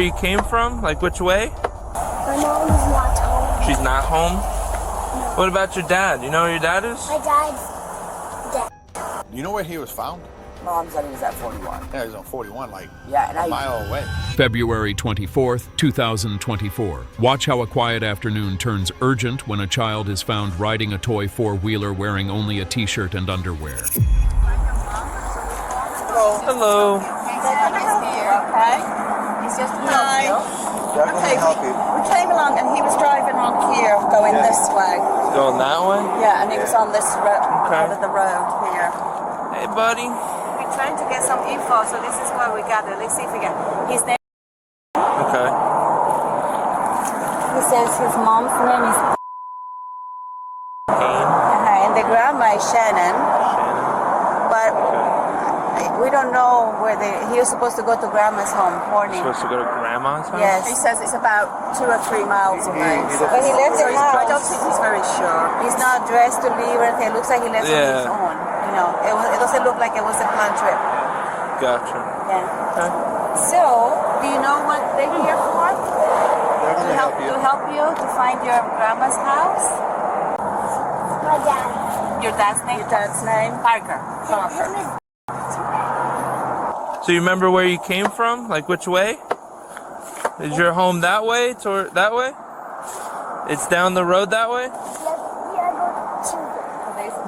you came from? Like which way? My mom is not home. She's not home? No. What about your dad? You know where your dad is? My dad's dead. You know where he was found? Mom said he was at 41. Yeah, he was on 41, like Yeah, a mile away. February 24th, 2024. Watch how a quiet afternoon turns urgent when a child is found riding a toy four-wheeler wearing only a t-shirt and underwear. Hello. Okay. It's just hi. Definitely help you. We came along and he was driving on here, going this way. Going that way? Yeah, and he was on this road, Okay. out of the road here. Hey, buddy. We're trying to get some info, so this is where we got it. Let's see if we get his name. Okay. He says his mom's name is Kane. and the grandma is Shannon, but we don't know where he was supposed to go to grandma's home, Horny. Supposed to go to grandma's house? Yes, he says it's about 2 or 3 miles away. But he left the house. I don't think he's very sure. He's not dressed to leave or anything. It looks like he left on his own. You know, it doesn't look like it was a planned trip. Gotcha. Yeah. Okay. So, do you know what they're here for? They're gonna help you. To help you to find your grandma's house? My dad. Your dad's name? Your dad's name? Parker. His name is So you remember where you came from? Like which way? Is your home that way? Toward that way? It's down the road that way?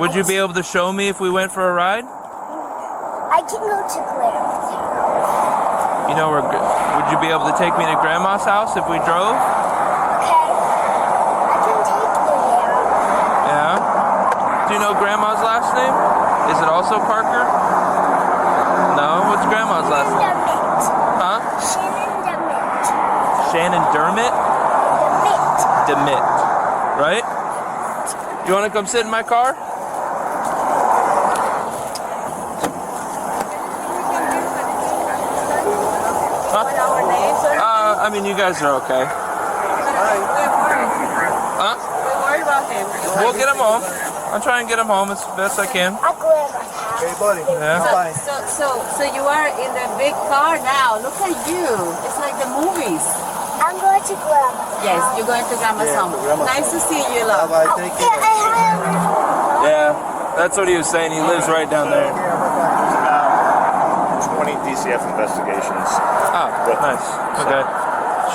Would you be able to show me if we went for a ride? I can go to Grandma's house. You know, would you be able to take me to grandma's house if we drove? Okay. I can take you there. Yeah. Do you know grandma's last name? Is it also Parker? No? What's grandma's last name? Dermot. Huh? Shannon Dermot. Shannon Dermot? Demit. Right? You want to come sit in my car? Huh? I mean, you guys are okay. Huh? We're worried about him. We'll get him home. I'll try and get him home as best I can. At Grandma's house. Hey, buddy. Yeah. Fine. So you are in the big car now. Look at you. It's like the movies. I'm going to Grandma's Yes, house. you're going to grandma's home. grandma's Nice to see you, love. Bye-bye. Take Yeah, care. I have. Yeah, that's what he was saying. He lives right down there. About 20 DCF investigations. Oh, nice. Okay.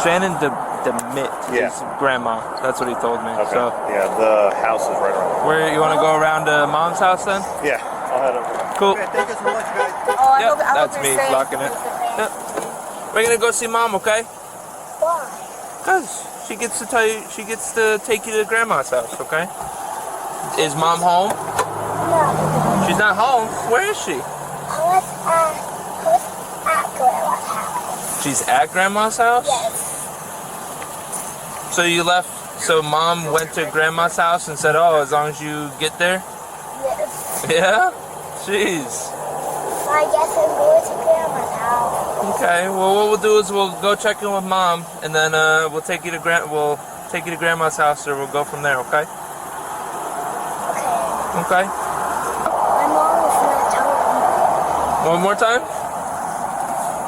Shannon DeMitt Yeah. is grandma. That's what he told me. Okay. So, Yeah, the house is right around. where you want to go around to mom's house then? Yeah, I'll head over. Cool. Okay, thank you so much, guys. Oh, Yep, I hope that's you're me safe. locking it. Yep. We're gonna go see mom, okay? Why? Cause she gets to take you to grandma's house, okay? Is mom home? No. She's not home. Where is she? I was at Grandma's house. She's at grandma's house? Yes. So you left, so mom went to grandma's house and said, oh, as long as you get there? Yes. Yeah? Jeez. I guess I'm going to Grandma's house. Okay, well what we'll do is we'll go check in with mom and then we'll take you to grandma's house or we'll go from there, okay? Okay. Okay? My mom is not home. One more time?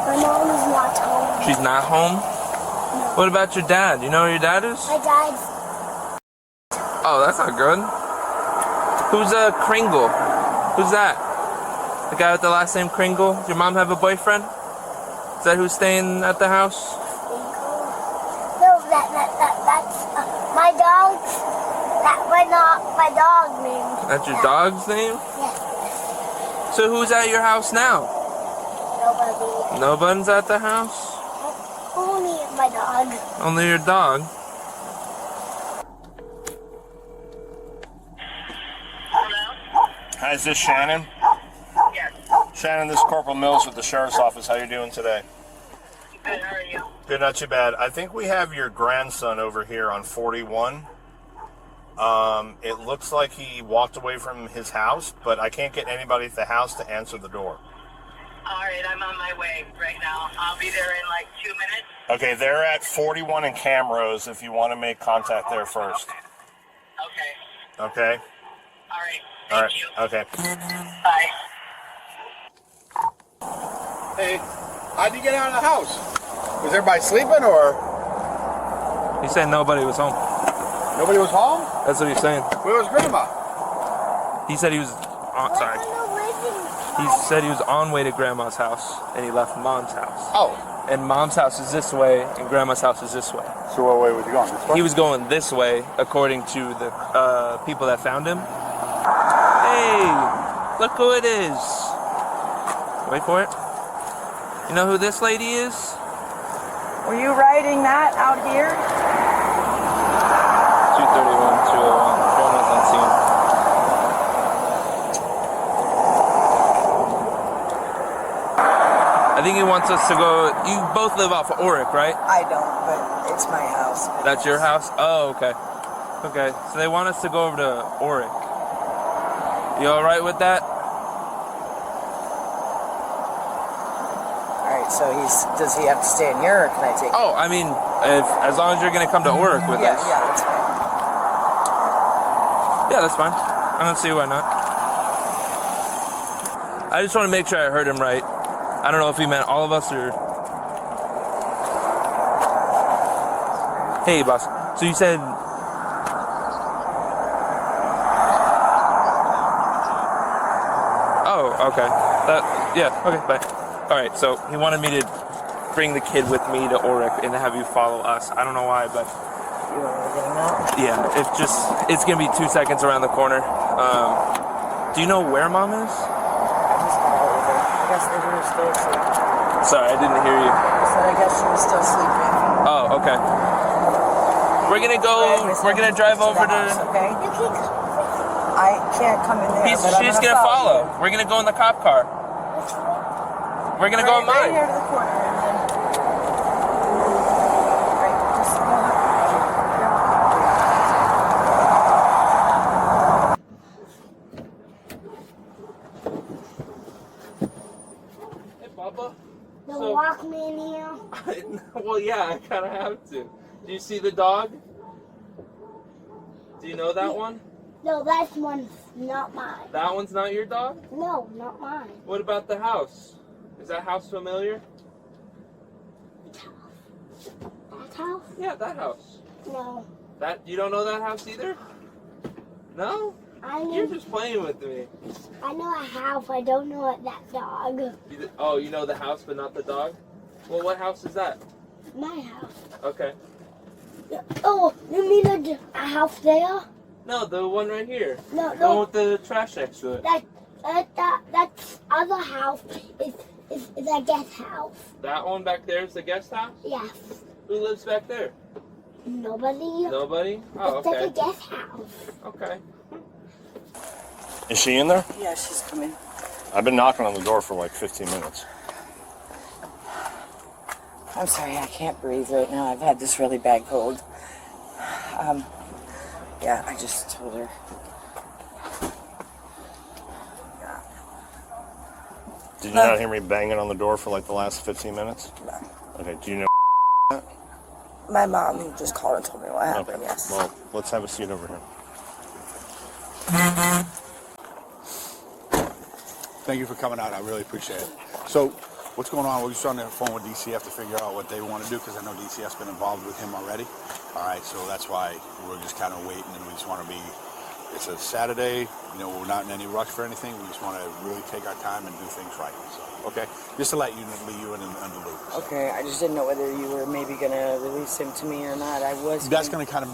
My mom is not home. She's not home? No. What about your dad? You know where your dad is? My dad's Oh, that's not good. Who's Kringle? Who's that? The guy with the last name Kringle? Does your mom have a boyfriend? Is that who's staying at the house? single. No, that's my dog's. My dog name. That's your dog's name? Yes. So who's at your house now? Nobody. Nobody's at the house? Only my dog. Only your dog? Hi, is this Shannon? Yes. Shannon, this is Corporal Mills with the Sheriff's Office. How you doing today? Good, how are you? Good, not too bad. I think we have your grandson over here on 41. It looks like he walked away from his house, but I can't get anybody at the house to answer the door. All right, I'm on my way right now. I'll be there in like 2 minutes. Okay, they're at 41 in Camrose if you want to make contact there first. Okay. Okay? All right. All right. Thank you. Okay. Bye. Hey, how'd you get out of the house? Was everybody sleeping or He said nobody was home. nobody was home? That's what he's saying. Where was Grandma? He said he was on, sorry. He said he was on way to Grandma's house, and he left Mom's house. Oh. And Mom's house is this way, and Grandma's house is this way. So what way was he going? This way? He was going this way, according to the people that found him. Hey, look who it is. Wait for it. You know who this lady is? Were you riding that out here? 231, 201. Grandma's unseen. I think he wants us to go. You both live off of Oric, right? I don't, but it's my house. That's your house? Oh, okay. Okay, so they want us to go over to Oric. You alright with that? Alright, so does he have to stay in here, or can I take him? Oh, I mean, as long as you're gonna come to Oric with us. Yeah, that's fine. Yeah, that's fine. I don't see why not. I just want to make sure I heard him right. I don't know if he meant all of us or... Hey, boss. So you said... Oh, okay. Okay, bye. Alright, so he wanted me to bring the kid with me to Oric and have you follow us. I don't know why, but... You want me to get him out? Yeah, it's going to be 2 seconds around the corner. Do you know where Mom is? I guess they were still asleep. Sorry, I didn't hear you. I said I guess she was still sleeping. Oh, okay. We're gonna go. We're gonna drive over to. House, okay? I can't come in there. She's gonna follow. We're gonna go in the cop car. We're gonna go in Right mine. here to the corner, and then. Right, just go Hey, Papa. The Walkman here. Well, yeah, I kind of have to. Do you see the dog? Do you know that one? No, that one's not mine. That one's not your dog? No, not mine. What about the house? Is that house familiar? That house? Yeah, that house. No. That you don't know that house either? No? You're just playing with me. I know a house. I don't know that dog. Oh, you know the house but not the dog? Well, what house is that? My house. Okay. Oh, you mean a house there? No, the one right here. No, The no. one with the trash next to it. That other house is a guest house. That one back there is the guest house? Yes. Who lives back there? Nobody. Nobody? Oh, It's okay. like a guest house. Okay. Is she in there? Yeah, she's coming. I've been knocking on the door for like 15 minutes. I'm sorry, I can't breathe right now. I've had this really bad cold. Yeah, I just told her. Yeah. Did you not hear me banging on the door for like the last 15 minutes? No. Okay, do you know that? My mom just called and told me what happened, Okay, yes. well, let's have a seat over here. Thank you for coming out. I really appreciate it. So, what's going on? We're just on the phone with DCF to figure out what they want to do because I know DCF's been involved with him already. All right, so that's why we're just kind of waiting and we just want to be. It's a Saturday. You know, we're not in any rush for anything. We just want to really take our time and do things right. So, okay, just to let you in the loop. So. Okay, I just didn't know whether you were maybe going to release him to me or not. I was. That's going to kind of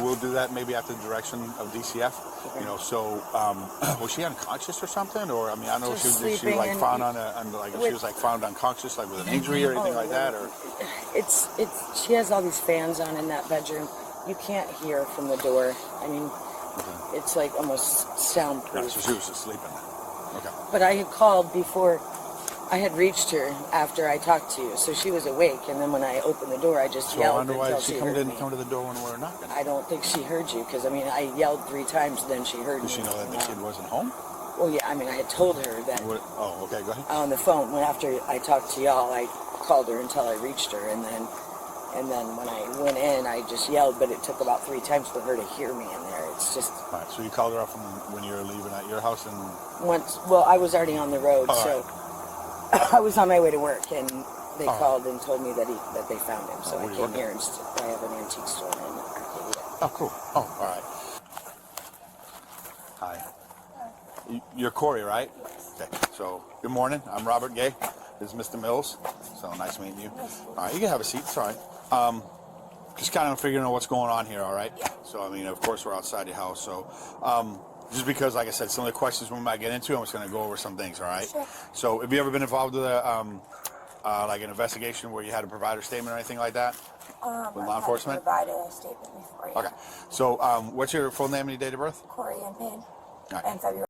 we'll do that maybe after the direction of DCF. Okay. You know, so was she unconscious or something? Or I mean, I don't know if she like found she was like found unconscious, like with an injury or anything like that, or. It's she has all these fans on in that bedroom. You can't hear from the door. I mean, it's like almost soundproof. Yeah, so she was just sleeping. Okay. But I had called before. I had reached her after I talked to you, so she was awake. And then when I opened the door, I just So yelled I wonder why until she didn't come to the door when we were knocking. I don't think she heard you because I mean I yelled 3 times, then she heard me. Did she know that the kid wasn't home? Well, yeah. I mean, I had told her that. Oh, okay. Go ahead. On the phone, when after I talked to y'all, I called her until I reached her, and then when I went in, I just yelled, but it took about 3 times for her to hear me in there. It's just. All right. So you called her up when you were leaving at your house and. Once, well, I was already on the road, so I was on my way to work, and They called and told me that they found him. So where I you came working? here and I have an antique store in Arcadia. Oh, cool. Oh, all right. Hi. You're Corey, right? Okay. So, good morning. I'm Robert Gay. This is Mr. Mills. So nice meeting you. All right, you can have a seat. It's all right. Just kind of figuring out what's going on here, all right? So, I mean, of course, we're outside your house. So, just because, like I said, some of the questions we might get into, I'm just going to go over some things, all right? Sure. So, have you ever been involved with a, like an investigation where you had to provide a statement or anything like that? With law enforcement? Provide a statement before you. Okay. So, what's your full name and your date of birth? Corey and Payne. All right. And February.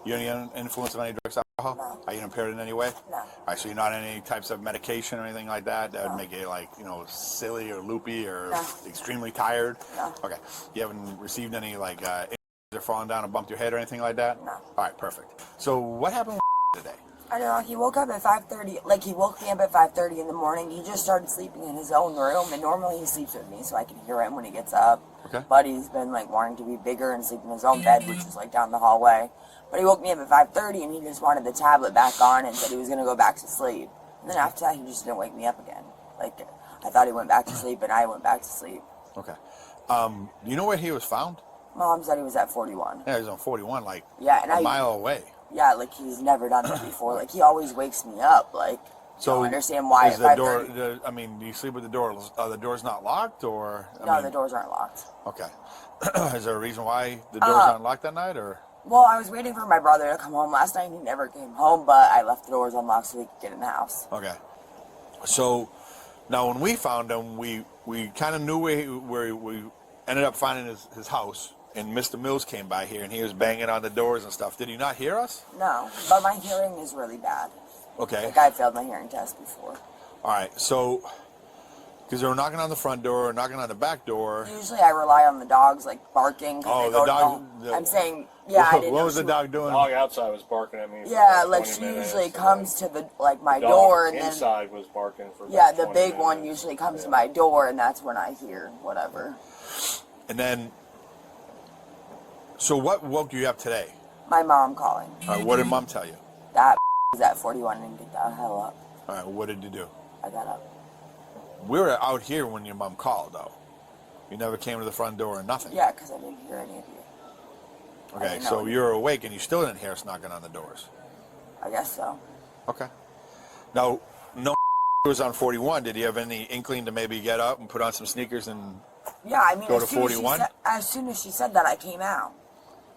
You any influence of any drugs, alcohol? No. Are you impaired in any way? No. All right, so you're not on any types of medication or anything like that that would make you, like, you know, silly or loopy or No. extremely tired? No. Okay. You haven't received any, like, injuries or fallen down and bumped your head or anything like that? No. All right, perfect. So what happened with today? I don't know. He woke up at 5:30. Like, he woke me up at 5:30 in the morning. He just started sleeping in his own room, and normally he sleeps with me, so I can hear him when he gets up. Okay. But he's been, like, wanting to be bigger and sleep in his own bed, which is, like, down the hallway. But he woke me up at 5:30, and he just wanted the tablet back on and said he was going to go back to sleep. And then after that, he just didn't wake me up again. Like, I thought he went back to sleep, and I went back to sleep. Okay. You know where he was found? Mom said he was at 41. Yeah, he was on 41, like, Yeah, and a mile away. Yeah, like, he's never done it before. Like, he always wakes me up. Like, So I don't understand why is at the door? 5:30. I mean, do you sleep with the door? The door's not locked, or? No, the doors aren't locked. Okay. Is there a reason why the door's not locked that night, or? Well, I was waiting for my brother to come home last night. He never came home, but I left the doors unlocked so he could get in the house. Okay. So now, when we found him, we kind of knew where we ended up finding his house. And Mr. Mills came by here, and he was banging on the doors and stuff. Did he not hear us? No, but my hearing is really bad. Okay. Like, I failed my hearing test before. All right. So, because they were knocking on the front door, knocking on the back door. Usually I rely on the dogs, like, barking. 'cause Oh, they the go dog- home. I'm saying, yeah, I didn't What know was the she dog doing? The dog outside was barking at me. For Yeah, about like, 20 she minutes, usually and comes to the, like, my the dog door, and then... inside was barking for. Yeah, about the 20 big one minutes. usually comes to Yeah. my door, and that's when I hear whatever. And then, so what woke you up today? My mom calling. All right, what did Mom tell you? That was at 41 and get the hell up. All right, what did you do? I got up. We were out here when your mom called, though. You never came to the front door or nothing. Yeah, because I didn't hear any of you. Okay, didn't so know. you were awake and you still didn't hear us knocking on the doors. I guess so. Okay. Now, no was on 41. Did you have any inkling to maybe get up and put on some sneakers and? Yeah, I mean, Go as to soon as she 41? as soon as she said that, I came out.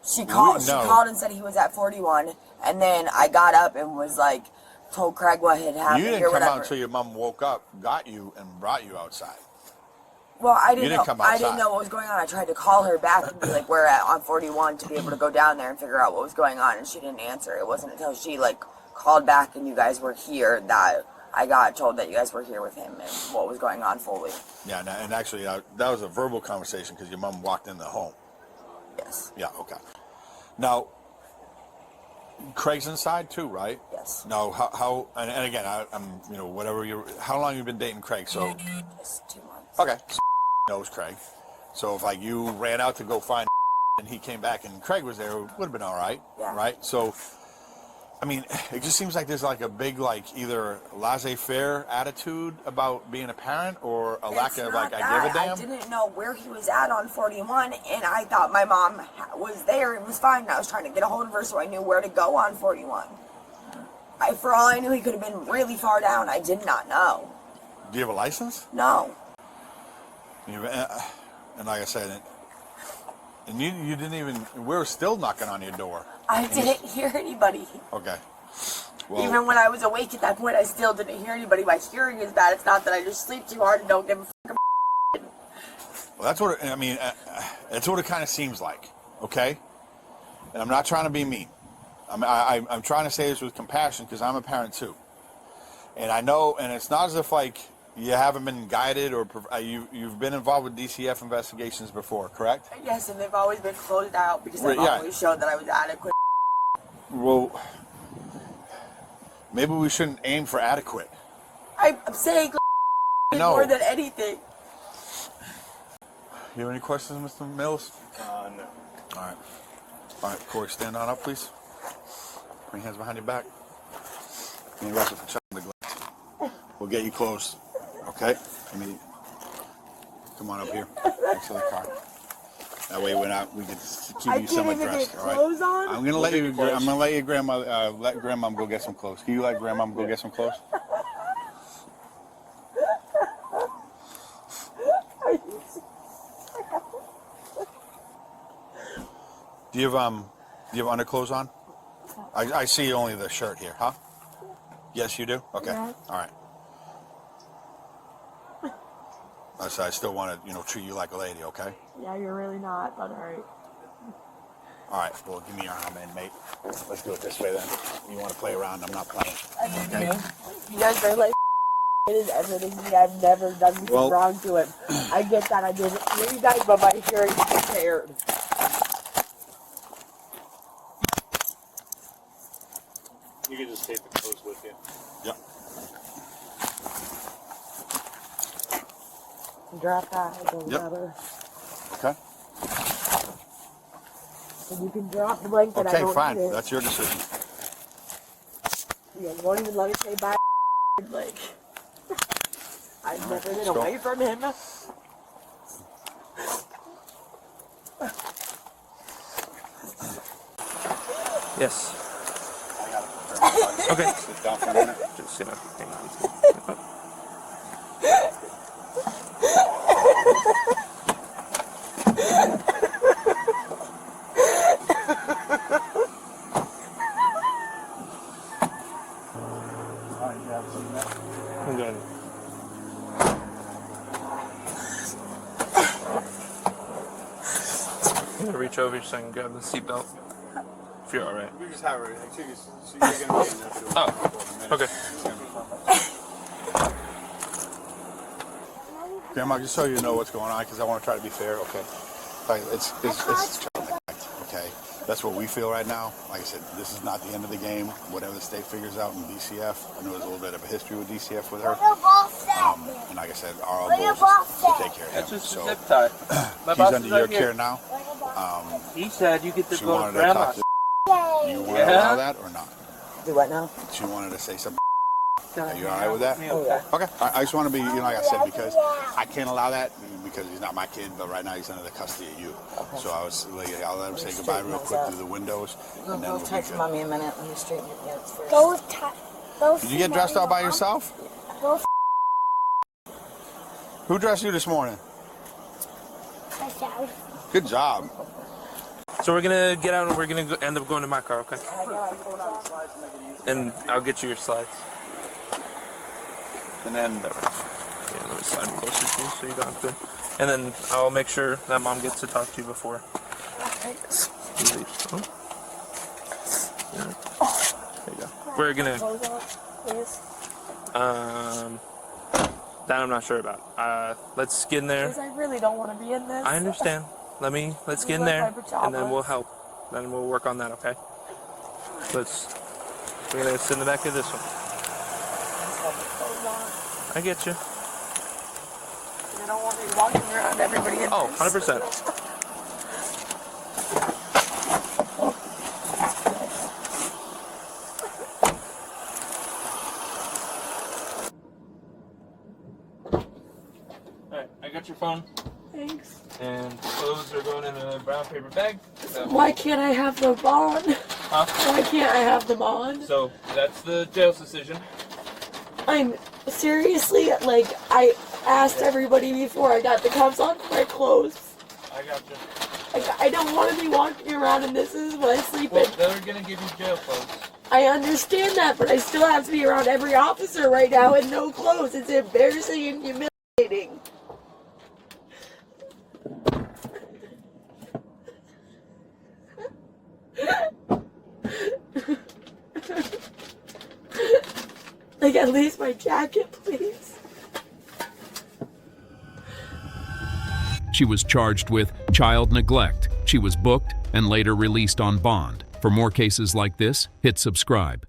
She called. She no. called and said he was at 41, and then I got up and was like, told Craig what had happened You didn't or come whatever. out until your mom woke up, got you, and brought you outside. Well, I didn't didn't know. come I outside. didn't know what was going on. I tried to call her back and be like, "We're at on 41" to be able to go down there and figure out what was going on, and she didn't answer. It wasn't until she like called back and you guys were here that I got told that you guys were here with him and what was going on fully. Yeah, and actually, that was a verbal conversation because your mom walked in the home. Yes. Yeah, okay. Now, Craig's inside too, right? Yes. Now, how and again, I'm, you know, whatever how long you been dating Craig? So, Just 2 months. okay, knows Craig. So if like you ran out to go find and he came back and Craig was there, it would have been all right, Yeah. right? So, I mean, it just seems like there's like a big like either laissez-faire attitude about being a parent or a lack It's of not like I give a that. damn. I didn't know where he was at on 41, and I thought my mom was there. It was fine. And I was trying to get a hold of her so I knew where to go on 41. For all I knew, he could have been really far down. I did not know. Do you have a license? No. And like I said, and you didn't even. We were still knocking on your door. I didn't hear anybody. Okay. Well, Even when I was awake at that point, I still didn't hear anybody. My hearing is bad. It's not that I just sleep too hard and don't give a fuck. well, that's what I mean. That's what it kind of seems like. Okay. And I'm not trying to be mean. I'm trying to say this with compassion because I'm a parent too. And I know, and it's not as if like you haven't been guided or you've been involved with DCF investigations before, correct? Yes, and they've always been closed out because Right, I've yeah. always showed that I was adequate. Well, maybe we shouldn't aim for adequate. I'm saying No. more than anything. You have any questions, Mr. Mills? No. All right. All right, Corey, stand on up, please. Bring your hands behind your back. Can you wrestle for child neglect? We'll get you close. Okay? Come on up here. Next to the car. That way we can keep you somewhat dressed. All right? on? I'm gonna let you grandma let grandmom go get some clothes. Can you let grandmom go get some clothes? Do you have underclothes on? I see only the shirt here, huh? Yes, you do? Okay. Yeah. All right. I still want to, treat you like a lady, okay? Yeah, you're really not, but alright. All right. Well, give me your arm in, mate. Let's do it this way then. You want to play around? I'm not playing. Okay. You guys are like everything I've never done anything wrong to him. I get that I did it for you guys, but my hearing is impaired. You can just take the clothes with you. Yep. Drop that. Okay. And you can drop the blanket. Okay, fine. That's your decision. Yeah, you won't even let me say bye. Like, I've never been away from him. Yes. Okay. Sit down for a minute. Just sit up. I'm good. I'm gonna reach over so I can grab the seatbelt. If you're alright. We just have her. You're going to be in there. Oh, okay. Grandma, just so you know what's going on, because I want to try to be fair, okay? Like, it's child neglect, okay? That's what we feel right now. Like I said, this is not the end of the game. Whatever the state figures out in DCF, I know there's a little bit of a history with DCF with her. And like I said, our goal is to take care of him. That's just So a zip tie. My he's boss under is your right here. care now. He said you get to She go to wanted to grandma's. talk to you. Want to allow that or not? Do what now? She wanted to say something. Are you all right with that? Oh, yeah. Okay. I just want to be, like I said, because I can't allow that because he's not my kid, but right now he's under the custody of you. Okay. So I'll let him say goodbye real quick through the windows, and then we'll be Text good. mommy a minute. Let me straighten your pants first. Did you get dressed out by yourself? Who dressed you this morning? Good job. So we're gonna get out and we're gonna end up going to my car, okay? And I'll get you your slides. And then, let me slide closer to you so you don't have to. And then I'll make sure that mom gets to talk to you before you leave. Oh. Yeah. There you go. We're gonna. That I'm not sure about. Let's get in there. Because I really don't want to be in this. I understand. Let's get in there, and then we'll help. Then we'll work on that, okay? We're gonna sit in the back of this one. I get you. I don't want to be walking around everybody in Oh, this. 100%. Alright, I got your phone. Thanks. And clothes are going in a brown paper bag. Why can't I have them on? Huh? Why can't I have them on? So, that's the jail's decision. I'm seriously, like, I asked everybody before I got the cuffs on for my clothes. I got you. Like, I don't want to be walking around and this is what I sleep in. Well, they're gonna give you jail clothes. I understand that, but I still have to be around every officer right now in no clothes. It's embarrassing and humiliating. Like, at least my jacket, please. She was charged with child neglect. She was booked and later released on bond. For more cases like this, hit subscribe.